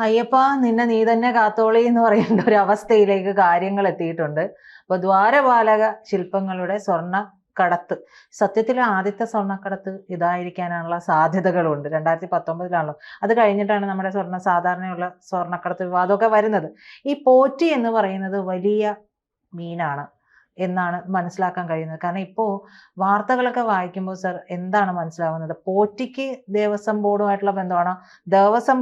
അയ്യപ്പ നിന്നെ നീ തന്നെ കാത്തോളി എന്ന് പറയേണ്ട ഒരു അവസ്ഥയിലേക്ക് കാര്യങ്ങൾ എത്തിയിട്ടുണ്ട്. അപ്പൊ ദ്വാരപാലക ശില്പങ്ങളുടെ സ്വർണ്ണ കടത്ത്, സത്യത്തിൽ ആദ്യത്തെ സ്വർണ്ണക്കടത്ത് ഇതായിരിക്കാനുള്ള സാധ്യതകളുണ്ട്. 2019 അത് കഴിഞ്ഞിട്ടാണ് നമ്മുടെ സാധാരണയുള്ള സ്വർണ്ണക്കടത്ത് വിവാദമൊക്കെ വരുന്നത്. ഈ പോറ്റി എന്ന് പറയുന്നത് വലിയ മീനാണ് എന്നാണ് മനസ്സിലാക്കാൻ കഴിയുന്നത്. കാരണം ഇപ്പോൾ വാർത്തകളൊക്കെ വായിക്കുമ്പോൾ സർ എന്താണ് മനസ്സിലാവുന്നത്? പോറ്റിക്ക് ദേവസ്വം ബോർഡുമായിട്ടുള്ള ബന്ധമാണോ? ദേവസ്വം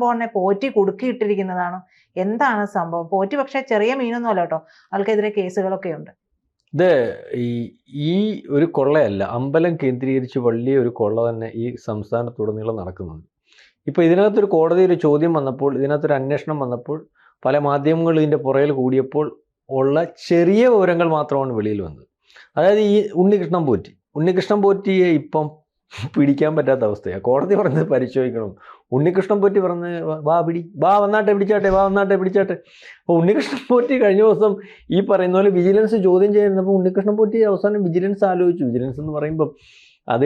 ബോർഡിനെ പോറ്റി കുടുക്കിയിട്ടിരിക്കുന്നതാണോ? എന്താണ് സംഭവം? പോറ്റി പക്ഷേ ചെറിയ മീനൊന്നും അല്ല കേട്ടോ, ആൾക്കെതിരെ കേസുകളൊക്കെ ഉണ്ട്. ഇത് ഈ ഒരു കൊള്ളയല്ല, അമ്പലം കേന്ദ്രീകരിച്ച് വലിയ ഒരു കൊള്ള തന്നെ ഈ സംസ്ഥാനത്തുടനീളം നടക്കുന്നുണ്ട്. ഇപ്പോൾ ഇതിനകത്തൊരു കോടതി ഒരു ചോദ്യം വന്നപ്പോൾ, ഇതിനകത്തൊരു അന്വേഷണം വന്നപ്പോൾ, പല മാധ്യമങ്ങളും ഇതിൻ്റെ പുറകിൽ കൂടിയപ്പോൾ ഉള്ള ചെറിയ വിവരങ്ങൾ മാത്രമാണ് വെളിയിൽ വന്നത്. അതായത് ഈ ഉണ്ണികൃഷ്ണൻ പോറ്റിയെ ഇപ്പം പിടിക്കാൻ പറ്റാത്ത അവസ്ഥയാണ്. കോടതി പറഞ്ഞത് പരിശോധിക്കണം. ഉണ്ണികൃഷ്ണൻ പോറ്റി പറഞ്ഞ് വന്നാട്ടെ പിടിച്ചാട്ടെ. അപ്പോൾ ഉണ്ണികൃഷ്ണൻ പോറ്റി കഴിഞ്ഞ ദിവസം ഈ പറയുന്ന പോലെ വിജിലൻസ് ചോദ്യം ചെയ്യുന്നപ്പോൾ ഉണ്ണികൃഷ്ണൻ പോറ്റി അവസാനം വിജിലൻസ് ആലോചിച്ചു. വിജിലൻസ് എന്ന് പറയുമ്പം അത്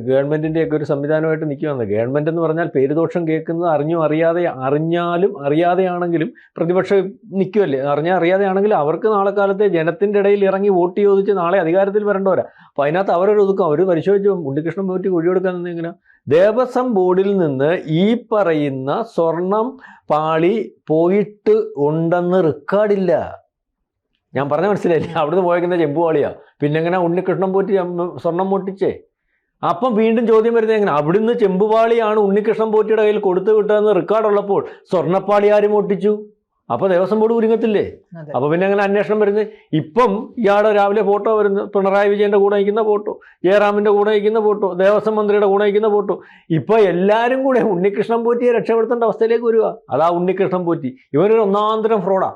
ഗവൺമെൻറ്റിൻ്റെയൊക്കെ ഒരു സംവിധാനമായിട്ട് നിൽക്കുകയാണ്. ഗവൺമെൻറ് എന്ന് പറഞ്ഞാൽ പേരുദോഷം കേൾക്കുന്നത് അറിഞ്ഞാലും അറിയാതെയാണെങ്കിലും പ്രതിപക്ഷം നിൽക്കുമല്ലേ. അറിയാതെയാണെങ്കിലും അവർക്ക് നാളെ കാലത്തെ ജനത്തിൻ്റെ ഇടയിൽ ഇറങ്ങി വോട്ട് ചോദിച്ച് നാളെ അധികാരത്തിൽ വരേണ്ടവരാ. അപ്പോൾ അതിനകത്ത് അവരൊരു ഒതുക്കും. അവർ പരിശോധിച്ചു ഉണ്ണികൃഷ്ണൻ പോറ്റി കുഴിയെടുക്കാൻ നിന്നിങ്ങനെ ദേവസ്വം ബോർഡിൽ നിന്ന് ഈ പറയുന്ന സ്വർണം പാളി പോയിട്ട് ഉണ്ടെന്ന് റെക്കോർഡില്ല. ഞാൻ പറഞ്ഞ മനസ്സിലായില്ലേ? അവിടുന്ന് പോയേക്കുന്ന ചെമ്പുപാളിയാ. പിന്നെ എങ്ങനെ ഉണ്ണികൃഷ്ണൻ പോറ്റി സ്വർണം പൊട്ടിച്ചേ? അപ്പം വീണ്ടും ചോദ്യം വരുന്നത് എങ്ങനെ? അവിടുന്ന് ചെമ്പുപാളിയാണ് ഉണ്ണികൃഷ്ണൻ പോറ്റിയുടെ കയ്യിൽ കൊടുത്തു വിട്ടതെന്ന് റെക്കോർഡുള്ളപ്പോൾ സ്വർണ്ണപ്പാളി ആരും ഒട്ടിച്ചു? അപ്പോൾ ദേവസ്വം ബോർഡ് ഒരുങ്ങത്തില്ലേ? അപ്പോൾ പിന്നെ അങ്ങനെ അന്വേഷണം വരുന്നത്? ഇപ്പം ഇയാളുടെ രാവിലെ ഫോട്ടോ വരുന്നത് പിണറായി വിജയൻ്റെ കൂടെ നിൽക്കുന്ന ഫോട്ടോ, ജയറാമിൻ്റെ കൂടെ നിൽക്കുന്ന ഫോട്ടോ, ദേവസ്വം മന്ത്രിയുടെ കൂടെ നിൽക്കുന്ന ഫോട്ടോ. ഇപ്പോൾ എല്ലാവരും കൂടെ ഉണ്ണികൃഷ്ണൻ പോറ്റിയെ രക്ഷപ്പെടുത്തേണ്ട അവസ്ഥയിലേക്ക് വരിക. അതാ ഉണ്ണികൃഷ്ണൻ പോറ്റി. ഇവനൊരു ഒന്നാന്തരം ഫ്രോഡാ.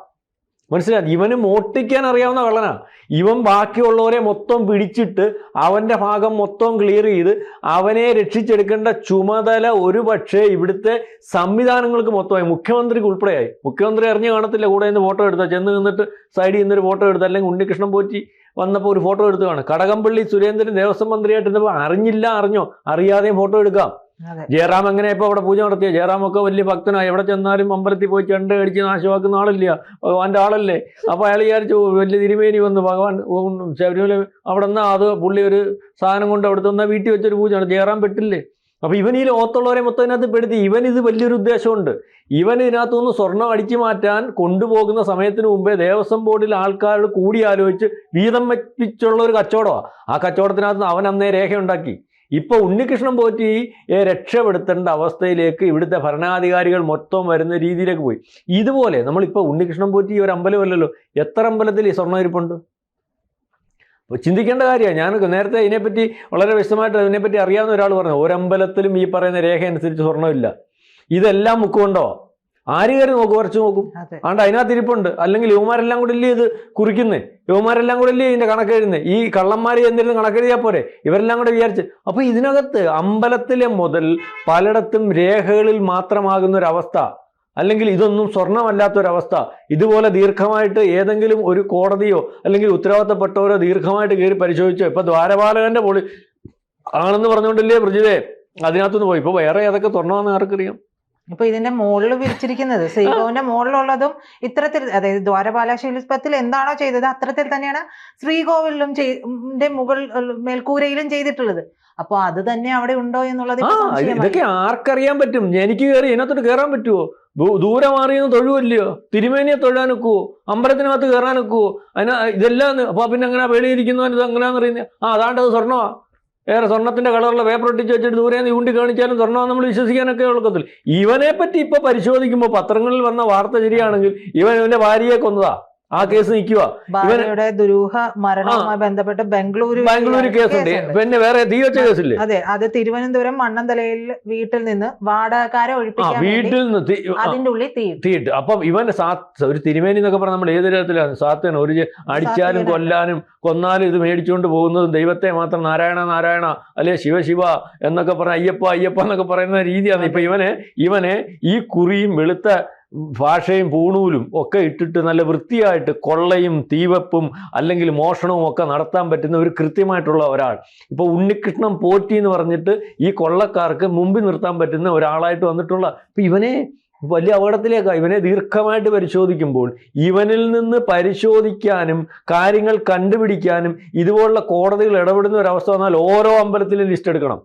മനസ്സിലായി? ഇവന് മോട്ടിക്കാൻ അറിയാവുന്ന കള്ളനാ. ഇവൻ ബാക്കിയുള്ളവരെ മൊത്തം പിടിച്ചിട്ട് അവൻ്റെ ഭാഗം മൊത്തം ക്ലിയർ ചെയ്ത് അവനെ രക്ഷിച്ചെടുക്കേണ്ട ചുമതല ഒരു പക്ഷേ ഇവിടുത്തെ സംവിധാനങ്ങൾക്ക് മൊത്തമായി, മുഖ്യമന്ത്രിക്ക് ഉൾപ്പെടെയായി. മുഖ്യമന്ത്രി അറിഞ്ഞു കാണത്തില്ല കൂടെ നിന്ന് ഫോട്ടോ എടുത്താൽ, ചെന്ന് നിന്നിട്ട് സൈഡിൽ നിന്നൊരു ഫോട്ടോ എടുത്ത്, അല്ലെങ്കിൽ ഉണ്ണികൃഷ്ണൻ പോറ്റി വന്നപ്പോൾ ഒരു ഫോട്ടോ എടുത്ത് കാണും. കടകംപള്ളി സുരേന്ദ്രൻ ദേവസ്വം മന്ത്രിയായിട്ട് ഇരുന്നപ്പോൾ അറിഞ്ഞോ അറിയാതെയും ഫോട്ടോ എടുക്കാം. ജയറാം എങ്ങനെ ഇപ്പോൾ അവിടെ പൂജ നടത്തിയ? ജയറാമൊക്കെ വലിയ ഭക്തനായി, എവിടെ ചെന്നാലും അമ്പലത്തിൽ പോയി ചെണ്ട അടിച്ച് നാശമാക്കുന്ന ആളില്ല, ഭഗവാന്റെ ആളല്ലേ. അപ്പോൾ അയാൾ വിചാരിച്ചു വലിയ തിരുമേനി വന്ന് ഭഗവാൻ ശബരിമല അവിടെ നിന്നാൽ അത് പുള്ളി ഒരു സാധനം കൊണ്ട് അവിടെ തന്നാൽ വീട്ടിൽ വെച്ചൊരു പൂജയാണ്. ജയറാം പെട്ടില്ലേ? അപ്പോൾ ഇവൻ ഈ ലോകത്തുള്ളവരെ മൊത്തം ഇതിനകത്ത് പെടുത്തി. ഇവൻ ഇത് വലിയൊരു ഉദ്ദേശമുണ്ട്. ഇവൻ ഇതിനകത്തുനിന്ന് സ്വർണം അടിച്ചു മാറ്റാൻ കൊണ്ടുപോകുന്ന സമയത്തിന് മുമ്പേ ദേവസ്വം ബോർഡിൽ ആൾക്കാരോട് കൂടി ആലോചിച്ച് വീതം വെപ്പിച്ചുള്ള ഒരു കച്ചവടമാണ്. ആ കച്ചവടത്തിനകത്ത് അവൻ അന്നേ രേഖയുണ്ടാക്കി. ഇപ്പോൾ ഉണ്ണികൃഷ്ണൻ പോറ്റി രക്ഷപ്പെടുത്തേണ്ട അവസ്ഥയിലേക്ക് ഇവിടുത്തെ ഭരണാധികാരികൾ മൊത്തം വരുന്ന രീതിയിലേക്ക് പോയി. ഇതുപോലെ നമ്മളിപ്പോൾ ഉണ്ണികൃഷ്ണൻ പോറ്റി ഒരു അമ്പലമല്ലല്ലോ, എത്ര അമ്പലത്തിൽ ഈ സ്വർണ്ണം ഇരിപ്പുണ്ട്? അപ്പോൾ ചിന്തിക്കേണ്ട കാര്യമാണ്. ഞാൻ നേരത്തെ ഇതിനെപ്പറ്റി വളരെ വ്യക്തമായിട്ട് അതിനെപ്പറ്റി അറിയാവുന്ന ഒരാൾ പറഞ്ഞു, ഒരമ്പലത്തിലും ഈ പറയുന്ന രേഖ അനുസരിച്ച് സ്വർണ്ണമില്ല. ഇതെല്ലാം മുക്കുകൊണ്ടോ? ആര് കയറി നോക്കും? കുറച്ച് നോക്കും. ആണ്ട് അതിനകത്ത് ഇരിപ്പുണ്ട്. അല്ലെങ്കിൽ യുവമാരെല്ലാം കൂടെ ഇല്ലേ ഇത് കുറിക്കുന്നേ? യുവമാരെല്ലാം കൂടെ ഇല്ലേ ഇതിൻ്റെ കണക്കെഴുതുന്നത്? ഈ കള്ളന്മാർ എന്തെങ്കിലും കണക്കെഴുതിയാൽ പോരെ? ഇവരെല്ലാം കൂടെ വിചാരിച്ച്. അപ്പോൾ ഇതിനകത്ത് അമ്പലത്തിലെ മുതൽ പലയിടത്തും രേഖകളിൽ മാത്രമാകുന്ന ഒരവസ്ഥ, അല്ലെങ്കിൽ ഇതൊന്നും സ്വർണ്ണമല്ലാത്തൊരവസ്ഥ. ഇതുപോലെ ദീർഘമായിട്ട് ഏതെങ്കിലും ഒരു കോടതിയോ അല്ലെങ്കിൽ ഉത്തരവാദിത്തപ്പെട്ടവരോ ദീർഘമായിട്ട് കയറി പരിശോധിച്ചോ? ഇപ്പോൾ ദ്വാരപാലകൻ്റെ പൊളി ആണെന്ന് പറഞ്ഞുകൊണ്ടില്ലേ ബ്രിജിതേ അതിനകത്തുനിന്ന് പോയി. ഇപ്പോൾ വേറെ ഏതൊക്കെ സ്വർണ്ണമാണെന്ന് ആർക്കറിയാം? ഇപ്പൊ ഇതിന്റെ മുകളിൽ വിരിച്ചിരിക്കുന്നത് ശ്രീകോവിന്റെ മുകളിലുള്ളതും ഇത്തരത്തിൽ, അതായത് ദ്വാരപാല ശില്പത്തിൽ എന്താണോ ചെയ്തത് അത്തരത്തിൽ തന്നെയാണ് ശ്രീകോവിലും മുകൾ മേൽക്കൂരയിലും ചെയ്തിട്ടുള്ളത്. അപ്പൊ അത് തന്നെ അവിടെ ഉണ്ടോ എന്നുള്ളത് ഇതൊക്കെ ആർക്കറിയാൻ പറ്റും? എനിക്ക് കയറി ഇതിനകത്തോട്ട് കയറാൻ പറ്റുമോ? ദൂരെ മാറിയെന്ന് തൊഴുവല്ലയോ? തിരുമേനിയെ തൊഴാൻ ഒക്കുവോ? അമ്പലത്തിനകത്ത് കയറാൻ ഒക്കുവോ? ഇതെല്ലാം. അപ്പൊ പിന്നെ അങ്ങനെ വെളിയിരിക്കുന്നവൻ ഇത് എങ്ങനെയാന്ന് അറിയുന്നത്? അതാണ്ടത് സ്വർണ്ണമാ. വേറെ സ്വർണ്ണത്തിന്റെ കളറുള്ള പേപ്പർ ഒട്ടിച്ച് വെച്ചിട്ട് ദൂരെ നിന്ന് ഊണ്ടി കാണിച്ചാലും സ്വർണ്ണം നമ്മൾ വിശ്വസിക്കാനൊക്കെ ഉള്ളതില്ല. ഇവനെ പറ്റി ഇപ്പൊ പരിശോധിക്കുമ്പോൾ പത്രങ്ങളിൽ വന്ന വാർത്ത ശരിയാണെങ്കിൽ ഇവന്റെ ഭാര്യയെ കൊന്നതാ. ആ കേസ് നിൽക്കുക. ഭാര്യയുടെ ദുരൂഹ മരണവുമായി ബന്ധപ്പെട്ട് ബംഗളൂരു കേസുണ്ട്. പിന്നെ വേറെ തീ വെച്ച കേസില്ലേ? അതെ, അത് തിരുവനന്തപുരം മണ്ണന്തലയിൽ വീട്ടിൽ നിന്ന് വാടകക്കാരെ ഒഴിപ്പിക്കാൻ വീട്ടിൽ നിന്ന് അതിന്റെ ഉള്ളിൽ തീയിട്ട്. അപ്പം ഇവന്റെ ഒരു തിരുമേനി എന്നൊക്കെ പറഞ്ഞാൽ നമ്മൾ ഏത് തരത്തിലാണ്? സാത്തൻ ഒരു അടിച്ചാലും കൊന്നാലും ഇത് മേടിച്ചുകൊണ്ട് പോകുന്നതും ദൈവത്തെ മാത്രം നാരായണ നാരായണ അല്ലെ ശിവ എന്നൊക്കെ പറഞ്ഞ അയ്യപ്പ എന്നൊക്കെ പറയുന്ന രീതിയാണ്. ഇപ്പൊ ഇവനെ ഈ കുറിയും വെളുത്ത ഭാഷയും പൂണൂലും ഒക്കെ ഇട്ടിട്ട് നല്ല വൃത്തിയായിട്ട് കൊള്ളയും തീവെപ്പും അല്ലെങ്കിൽ മോഷണവും ഒക്കെ നടത്താൻ പറ്റുന്ന ഒരു കൃത്യമായിട്ടുള്ള ഒരാൾ. ഇപ്പോൾ ഉണ്ണികൃഷ്ണൻ പോറ്റി എന്ന് പറഞ്ഞിട്ട് ഈ കൊള്ളക്കാർക്ക് മുമ്പിൽ നിർത്താൻ പറ്റുന്ന ഒരാളായിട്ട് വന്നിട്ടുള്ള, ഇപ്പം ഇവനെ വലിയ അപകടത്തിലേക്കാണ്. ഇവനെ ദീർഘമായിട്ട് പരിശോധിക്കുമ്പോൾ ഇവനിൽ നിന്ന് പരിശോധിക്കാനും കാര്യങ്ങൾ കണ്ടുപിടിക്കാനും ഇതുപോലുള്ള കോടതികൾ ഇടപെടുന്ന ഒരവസ്ഥ വന്നാൽ ഓരോ അമ്പലത്തിലും ലിസ്റ്റ് എടുക്കണം.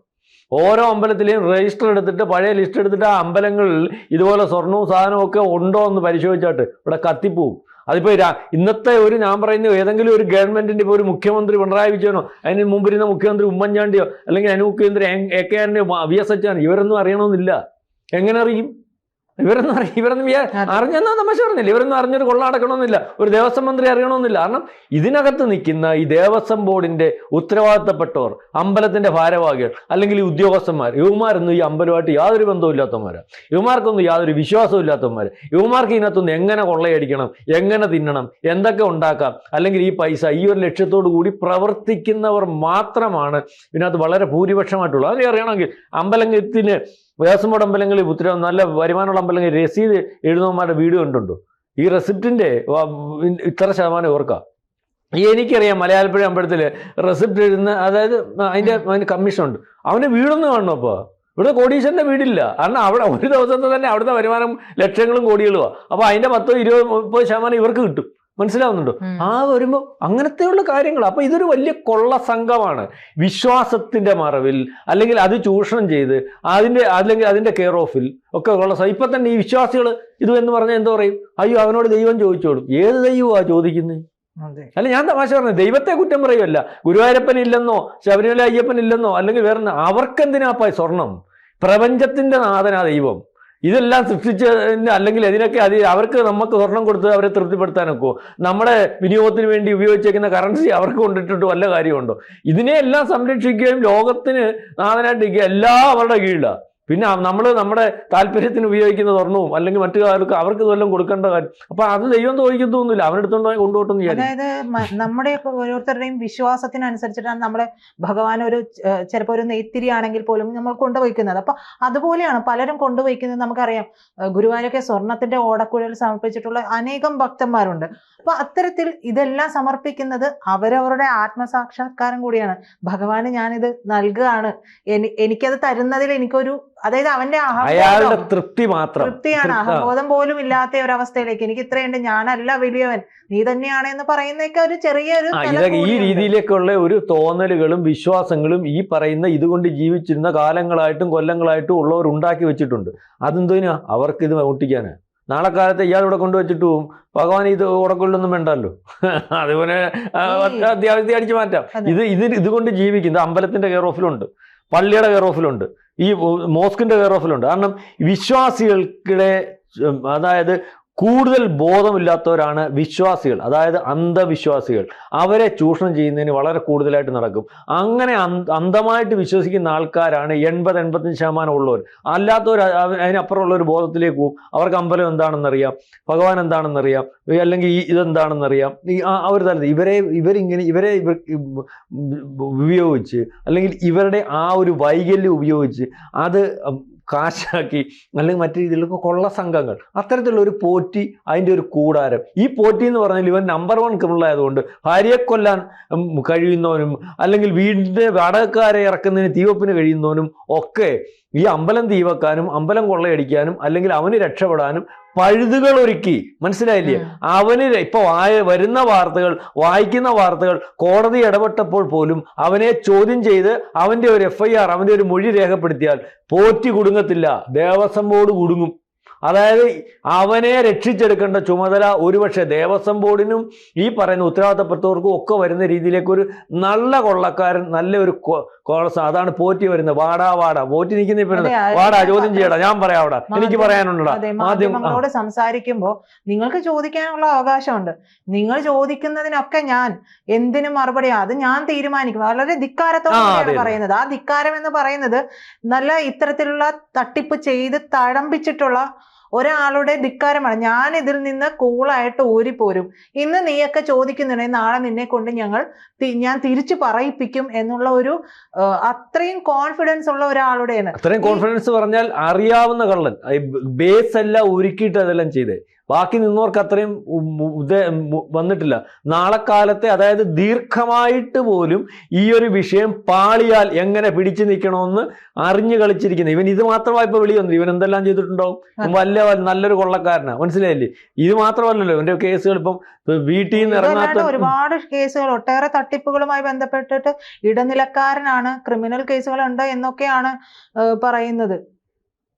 ഓരോ അമ്പലത്തിലെയും രജിസ്റ്റർ എടുത്തിട്ട് പഴയ ലിസ്റ്റ് എടുത്തിട്ട് ആ അമ്പലങ്ങളിൽ ഇതുപോലെ സ്വർണവും സാധനവും ഒക്കെ ഉണ്ടോ എന്ന് പരിശോധിച്ചാട്ട് ഇവിടെ കത്തിപ്പോവും. അതിപ്പോൾ ഇന്നത്തെ ഞാൻ പറയുന്ന ഏതെങ്കിലും ഒരു ഗവൺമെന്റിന്റെ ഇപ്പോൾ ഒരു മുഖ്യമന്ത്രി പിണറായി വിജയനോ അതിന് മുമ്പിരുന്ന മുഖ്യമന്ത്രി ഉമ്മൻചാണ്ടിയോ അല്ലെങ്കിൽ മുഖ്യമന്ത്രി AK VS അച്ഛനോ ഇവരൊന്നും അറിയണമെന്നില്ല. എങ്ങനെ അറിയും? ഇവരൊന്നും അറിഞ്ഞെന്നാ തമാശ പറഞ്ഞില്ല. ഇവരൊന്നും അറിഞ്ഞൊരു കൊള്ള അടക്കണമെന്നില്ല, ഒരു ദേവസ്വം മന്ത്രി അറിയണമെന്നില്ല. കാരണം ഇതിനകത്ത് നിൽക്കുന്ന ഈ ദേവസ്വം ബോർഡിന്റെ ഉത്തരവാദിത്തപ്പെട്ടവർ, അമ്പലത്തിന്റെ ഭാരവാഹികൾ അല്ലെങ്കിൽ ഈ ഉദ്യോഗസ്ഥന്മാർ, ഇവന്മാരൊന്നും ഈ അമ്പലമായിട്ട് യാതൊരു ബന്ധവും ഇല്ലാത്തവന്മാരാണ്. ഇവന്മാർക്കൊന്നും യാതൊരു വിശ്വാസവും ഇല്ലാത്തവന്മാർ. ഇവന്മാർക്ക് ഇതിനകത്തൊന്നും എങ്ങനെ കൊള്ളയടിക്കണം, എങ്ങനെ തിന്നണം, എന്തൊക്കെ ഉണ്ടാക്കാം, അല്ലെങ്കിൽ ഈ പൈസ ഈ ഒരു ലക്ഷ്യത്തോടു കൂടി പ്രവർത്തിക്കുന്നവർ മാത്രമാണ് ഇതിനകത്ത് വളരെ ഭൂരിപക്ഷമായിട്ടുള്ളത്. അത് അറിയണമെങ്കിൽ അമ്പലത്തിന് ദേവസ്വം ബോർഡ് അമ്പലങ്ങളിൽ നല്ല വരുമാനമുള്ള അമ്പലങ്ങളിൽ രസീത് എഴുതുന്നവന്മാരുടെ വീഡിയോ കണ്ടുണ്ടോ? ഈ റെസിപ്റ്റിന്റെ ഇത്ര ശതമാനം ഓർക്കാം. എനിക്കറിയാം മലയാളപ്പുഴ അമ്പലത്തിൽ റെസിപ്റ്റ് എഴുതുന്ന, അതായത് അതിന് കമ്മീഷനുണ്ട്. അവന് വീടൊന്നും കാണണം. അപ്പോൾ ഇവിടെ കോടീശ്വരൻ്റെ വീടില്ല. കാരണം അവിടെ ഒരു ദിവസത്തെ തന്നെ അവിടുത്തെ വരുമാനം ലക്ഷങ്ങളും കോടികളുമാണ്. അപ്പോൾ അതിൻ്റെ 10-20-30% ഇവർക്ക് കിട്ടും. മനസ്സിലാവുന്നുണ്ടോ? ആ വരുമ്പോൾ അങ്ങനത്തെയുള്ള കാര്യങ്ങൾ. അപ്പൊ ഇതൊരു വലിയ കൊള്ള സംഘമാണ്. വിശ്വാസത്തിന്റെ മറവിൽ അല്ലെങ്കിൽ അത് ചൂഷണം ചെയ്ത് അതിന്റെ കെയർ ഓഫിൽ ഒക്കെ ഉള്ള ഇപ്പൊ തന്നെ ഈ വിശ്വാസികൾ ഇത് എന്ന് പറഞ്ഞാൽ എന്താ പറയും? അയ്യോ അവനോട് ദൈവം ചോദിച്ചോളും. ഏത് ദൈവമാ ചോദിക്കുന്നത്? അല്ല, ഞാൻ തമാശ പറഞ്ഞത്, ദൈവത്തെ കുറ്റം പറയുമല്ല. ഗുരുവായൂരപ്പൻ ഇല്ലെന്നോ ശബരിമല അയ്യപ്പൻ ഇല്ലെന്നോ അല്ലെങ്കിൽ വേറെ അവർക്കെന്തിനാ സ്വർണം? പ്രപഞ്ചത്തിന്റെ നാഥനാ ദൈവം. ഇതെല്ലാം സൃഷ്ടിച്ചതിന് അല്ലെങ്കിൽ ഇതിനൊക്കെ അവർക്ക് നമുക്ക് സ്വർണം കൊടുത്ത് അവരെ തൃപ്തിപ്പെടുത്താനൊക്കെ നമ്മുടെ വിനിയോഗത്തിന് വേണ്ടി ഉപയോഗിച്ചേക്കുന്ന കറൻസി അവർക്ക് കൊണ്ടിട്ടിട്ട് വല്ല കാര്യമുണ്ടോ? ഇതിനെയെല്ലാം സംരക്ഷിക്കുകയും ലോകത്തിന് നാഥനായിട്ടിരിക്കുക എല്ലാം അവരുടെ കീഴിലാണ്. പിന്നെ നമ്മുടെ താല്പര്യത്തിന് ഉപയോഗിക്കുന്ന സ്വർണവും അല്ലെങ്കിൽ മറ്റു കാർക്ക് അവർക്ക് ഇതെല്ലാം കൊടുക്കേണ്ട കാര്യം. അപ്പൊ അത് ദൈവം തോന്നിക്കത്തൊന്നുമില്ല, അവനെടുത്തോണ്ട് കൊണ്ടുപോട്ടെന്ന് വിചാരിക്കും. അതായത് നമ്മുടെ ഓരോരുത്തരുടെയും വിശ്വാസത്തിനനുസരിച്ചിട്ടാണ് നമ്മളെ ഭഗവാൻ ചിലപ്പോൾ ഒരു നെയ്ത്തിരി ആണെങ്കിൽ പോലും നമ്മൾ കൊണ്ടുപോയിക്കുന്നത്. അപ്പൊ അതുപോലെയാണ് പലരും കൊണ്ടുപോയിക്കുന്നത്. നമുക്കറിയാം ഗുരുവായൂരൊക്കെ സ്വർണത്തിന്റെ ഓടക്കുഴൽ സമർപ്പിച്ചിട്ടുള്ള അനേകം ഭക്തന്മാരുണ്ട്. അപ്പൊ അത്തരത്തിൽ ഇതെല്ലാം സമർപ്പിക്കുന്നത് അവരവരുടെ ആത്മസാക്ഷാത്കാരം കൂടിയാണ്. ഭഗവാന് ഞാനിത് നൽകുകയാണ്, എനിക്കത് തരുന്നതിൽ എനിക്കൊരു, അതായത് അവന്റെ അയാളുടെ തൃപ്തിയാണ്. അഹംബോധം പോലും ഇല്ലാത്ത ഒരവസ്ഥയിലേക്ക് എനിക്ക് ഇത്രയുണ്ട്, ഞാനല്ല വലിയവൻ, നീ തന്നെയാണ് എന്ന് പറയുന്നതൊക്കെ ഒരു ചെറിയൊരു ഈ രീതിയിലേക്കുള്ള ഒരു തോന്നലുകളും വിശ്വാസങ്ങളും ഈ പറയുന്ന ഇതുകൊണ്ട് ജീവിച്ചിരുന്ന കാലങ്ങളായിട്ടും കൊല്ലങ്ങളായിട്ടും ഉള്ളവർ ഉണ്ടാക്കി വെച്ചിട്ടുണ്ട്. അതെന്തോനാ? അവർക്ക് ഇത് ഒട്ടിക്കാനാ. നാളെ കാലത്ത് ഇയാൾ ഇവിടെ കൊണ്ടുവച്ചിട്ട് പോവും, ഭഗവാൻ ഇത് ഉടക്കൊള്ളൊന്നും വേണ്ടല്ലോ, അതുപോലെ അത്യാവശ്യം അടിച്ചു മാറ്റാം. ഇതുകൊണ്ട് ജീവിക്കുന്നത് അമ്പലത്തിന്റെ കെയർ ഓഫിലുണ്ട്, പള്ളിയുടെ കെയർ ഓഫിലുണ്ട്, ഈ മോസ്കിന്റെ കെയർ ഓഫിലുണ്ട്. കാരണം വിശ്വാസികൾക്കിടെ അതായത് കൂടുതൽ ബോധമില്ലാത്തവരാണ് വിശ്വാസികൾ, അതായത് അന്ധവിശ്വാസികൾ. അവരെ ചൂഷണം ചെയ്യുന്നതിന് വളരെ കൂടുതലായിട്ട് നടക്കും. അങ്ങനെ അന്ധമായിട്ട് വിശ്വസിക്കുന്ന ആൾക്കാരാണ് 80-85% ഉള്ളവർ. അല്ലാത്തവർ അതിനപ്പുറമുള്ള ഒരു ബോധത്തിലേക്ക് പോകും. അവർക്ക് അമ്പലം എന്താണെന്നറിയാം, ഭഗവാൻ എന്താണെന്നറിയാം, അല്ലെങ്കിൽ ഇതെന്താണെന്നറിയാം. ആ ഒരു തലത്തിൽ ഇവരെ ഉപയോഗിച്ച് അല്ലെങ്കിൽ ഇവരുടെ ആ ഒരു വൈകല്യം ഉപയോഗിച്ച് അത് കാശാക്കി അല്ലെങ്കിൽ മറ്റു രീതിയിലൊക്കെ കൊള്ള സംഘങ്ങൾ, അത്തരത്തിലുള്ള ഒരു പോറ്റി, അതിൻ്റെ ഒരു കൂടാരം. ഈ പോറ്റി എന്ന് പറഞ്ഞാൽ ഇവൻ നമ്പർ 1 ക്രിമിനൽ ആയതുകൊണ്ട് ഭാര്യയെ കൊല്ലാൻ കഴിയുന്നവനും അല്ലെങ്കിൽ വീടിൻ്റെ വാടകക്കാരെ ഇറക്കുന്നതിന് തീവപ്പിന് കഴിയുന്നവനും ഒക്കെ ഈ അമ്പലം തീവക്കാനും അമ്പലം കൊള്ളയടിക്കാനും അല്ലെങ്കിൽ അവന് രക്ഷപ്പെടാനും പഴുതുകൾ ഒരുക്കി. മനസ്സിലായില്ലേ? അവന് ഇപ്പൊ വരുന്ന വാർത്തകൾ, വായിക്കുന്ന വാർത്തകൾ, കോടതി ഇടപെട്ടപ്പോൾ പോലും അവനെ ചോദ്യം ചെയ്ത് അവന്റെ ഒരു FIR, അവന്റെ ഒരു മൊഴി രേഖപ്പെടുത്തിയാൽ പോറ്റി കുടുങ്ങത്തില്ല, ദേവസ്വം ബോർഡ് കുടുങ്ങും. അതായത് അവനെ രക്ഷിച്ചെടുക്കേണ്ട ചുമതല ഒരുപക്ഷെ ദേവസ്വം ബോർഡിനും ഈ പറയുന്ന ഉത്തരവാദിത്തപ്പെട്ടവർക്കും ഒക്കെ വരുന്ന രീതിയിലേക്ക് ഒരു നല്ല കൊള്ളക്കാരൻ, നല്ല ഒരു അതാണ് പോറ്റി വരുന്നത്. വാടാ പോറ്റി നിൽക്കുന്ന വാടാ, ചോദ്യം ചെയ്യടാ, ഞാൻ പറയാം, അവിടെ എനിക്ക് പറയാനുണ്ടോ? മാധ്യമങ്ങളോട് സംസാരിക്കുമ്പോൾ നിങ്ങൾക്ക് ചോദിക്കാനുള്ള അവകാശമുണ്ട്. നിങ്ങൾ ചോദിക്കുന്നതിനൊക്കെ ഞാൻ എന്തിനും മറുപടി അത് ഞാൻ തീരുമാനിക്കും. വളരെ ധിക്കാരത്തോടെയാണ് പറയുന്നത്. ആ ധിക്കാരം എന്ന് പറയുന്നത് നല്ല ഇത്തരത്തിലുള്ള തട്ടിപ്പ് ചെയ്ത് തഴമ്പിച്ചിട്ടുള്ള ഒരാളുടെ ധിക്കാരമാണ്. ഞാൻ ഇതിൽ നിന്ന് കൂളായിട്ട് ഊരിപ്പോരും, ഇന്ന് നീയൊക്കെ ചോദിക്കുന്നുണ്ടെങ്കിൽ നാളെ നിന്നെ കൊണ്ട് ഞാൻ തിരിച്ചു പറയിപ്പിക്കും എന്നുള്ള ഒരു അത്രയും കോൺഫിഡൻസ് ഉള്ള ഒരാളുടെയാണ്. അത്രയും കോൺഫിഡൻസ് പറഞ്ഞാൽ അറിയാവുന്ന കള്ളൻ, ബേസ് എല്ലാം ഒരുക്കിയിട്ട് അതെല്ലാം ചെയ്തേ. ബാക്കി നിന്നവർക്ക് അത്രയും വന്നിട്ടില്ല. നാളെ കാലത്തെ, അതായത് ദീർഘമായിട്ട് പോലും ഈ ഒരു വിഷയം പാളിയാൽ എങ്ങനെ പിടിച്ചു നിൽക്കണമെന്ന് അറിഞ്ഞു കളിച്ചിരിക്കുന്നത്. ഇവൻ ഇത് മാത്രമായി ഇപ്പൊ വെളി വന്നു. ഇവൻ എന്തെല്ലാം ചെയ്തിട്ടുണ്ടാവും. നല്ലൊരു കൊള്ളക്കാരനാണ്, മനസ്സിലായില്ലേ? ഇത് മാത്രമല്ലല്ലോ ഇവന്റെ കേസുകൾ. ഇപ്പം വീട്ടിൽ നിന്ന് ഇറങ്ങാത്ത ഒരുപാട് കേസുകൾ, ഒട്ടേറെ തട്ടിപ്പുകളുമായി ബന്ധപ്പെട്ടിട്ട് ഇടനിലക്കാരനാണ്, ക്രിമിനൽ കേസുകൾ ഉണ്ട് എന്നൊക്കെയാണ് പറയുന്നത്.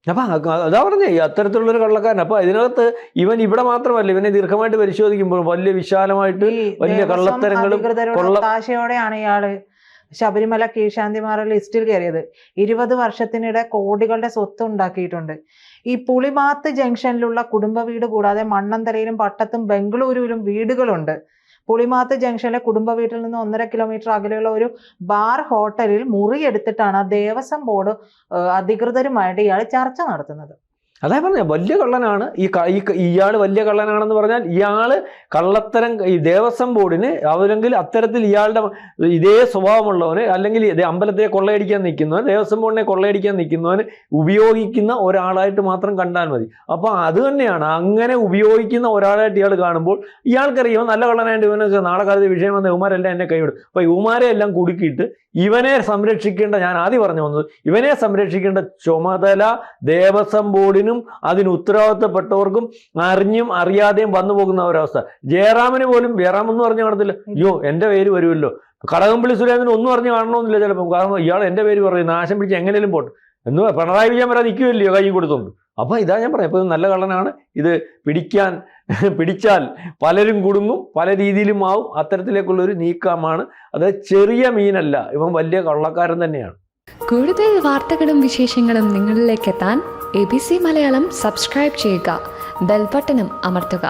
അപ്പൊ അതാ പറഞ്ഞേ, അത്തരത്തിലുള്ളൊരു കള്ളക്കാരൻ. അപ്പൊ അതിനകത്ത് ഇവൻ ഇവിടെ മാത്രമല്ല, ഇവനെ ദീർഘമായിട്ട് പരിശോധിക്കുമ്പോൾ വലിയ വിശാലമായിട്ട് വലിയ കള്ളത്തരങ്ങളും ആശയോടെയാണ് ഇയാള് ശബരിമല കീഴ്ശാന്തിമാരുടെ ലിസ്റ്റിൽ കയറിയത്. 20 വർഷത്തിനിടെ കോടികളുടെ സ്വത്ത് ഉണ്ടാക്കിയിട്ടുണ്ട്. ഈ പുളിമാത്ത് ജംഗ്ഷനിലുള്ള കുടുംബ വീട് കൂടാതെ മണ്ണന്തലയിലും പട്ടത്തും ബംഗളൂരുവിലും വീടുകളുണ്ട്. പുളിമാത്ത് ജംഗ്ഷനിലെ കുടുംബ വീട്ടിൽ നിന്ന് 1.5 കിലോമീറ്റർ അകലെയുള്ള ഒരു ബാർ ഹോട്ടലിൽ മുറിയെടുത്തിട്ടാണ് ദേവസ്വം ബോർഡ് അധികൃതരുമായിട്ട് ഇയാൾ ചർച്ച നടത്തുന്നത്. അതാ പറഞ്ഞ വലിയ കള്ളനാണ് ഇയാള്. വലിയ കള്ളനാണെന്ന് പറഞ്ഞാൽ ഇയാള് കള്ളത്തരം ഈ ദേവസ്വം ബോർഡിന് അല്ലെങ്കിൽ അത്തരത്തിൽ ഇയാളുടെ ഇതേ സ്വഭാവമുള്ളവന്, അല്ലെങ്കിൽ അമ്പലത്തെ കൊള്ളയടിക്കാൻ നിൽക്കുന്നവൻ, ദേവസ്വം ബോർഡിനെ കൊള്ളയടിക്കാൻ നിൽക്കുന്നവന് ഉപയോഗിക്കുന്ന ഒരാളായിട്ട് മാത്രം കണ്ടാൽ മതി. അപ്പൊ അത് തന്നെയാണ്, അങ്ങനെ ഉപയോഗിക്കുന്ന ഒരാളായിട്ട് ഇയാൾ കാണുമ്പോൾ ഇയാൾക്കറിയാം നല്ല കള്ളനായിട്ട് ഇവനൊക്കെ നാളെ കാലത്ത് വിഷയം വന്ന ഇവന്മാരെല്ലാം എന്നെ കൈവിടും. അപ്പൊ ഇവന്മാരെ എല്ലാം കുടുക്കിയിട്ട് ഇവനെ സംരക്ഷിക്കേണ്ട, ഞാൻ ആദ്യം പറഞ്ഞു വന്നത്, ഇവനെ സംരക്ഷിക്കേണ്ട ചുമതല ദേവസ്വം ബോർഡിനും അതിന് ഉത്തരവാദിത്തപ്പെട്ടവർക്കും അറിഞ്ഞും അറിയാതെയും വന്നു പോകുന്ന ഒരവസ്ഥ. ജയറാമിന് പോലും, ജയറാമെന്ന് പറഞ്ഞു കാണത്തില്ല, അയ്യോ എൻ്റെ പേര് വരുമല്ലോ. കടകംപള്ളി സുരേന്ദ്രൻ ഒന്നും അറിഞ്ഞു കാണണമെന്നില്ല ചിലപ്പം, കാരണം ഇയാൾ എൻ്റെ പേര് പറയും, നാശം പിടിച്ച് എങ്ങനെയും പോട്ടെ എന്ന് പിണറായി വിജയൻ വരാൻ നിൽക്കുമല്ലയോ കൈ കൊടുത്തോണ്ട്. അപ്പൊ ഇതാ ഞാൻ പറയാം, ഇപ്പൊ നല്ല കള്ളനാണ്. ഇത് പിടിച്ചാൽ പലരും കുടുങ്ങും, പല രീതിയിലും ആവും. അത്തരത്തിലേക്കുള്ളൊരു നീക്കമാണ്. അത് ചെറിയ മീനല്ല, ഇവൻ വലിയ കള്ളക്കാരൻ തന്നെയാണ്. കൂടുതൽ വാർത്തകളും വിശേഷങ്ങളും നിങ്ങളിലേക്ക് എത്താൻ ABC മലയാളം സബ്സ്ക്രൈബ് ചെയ്യുക, ബെൽ ബട്ടണും അമർത്തുക.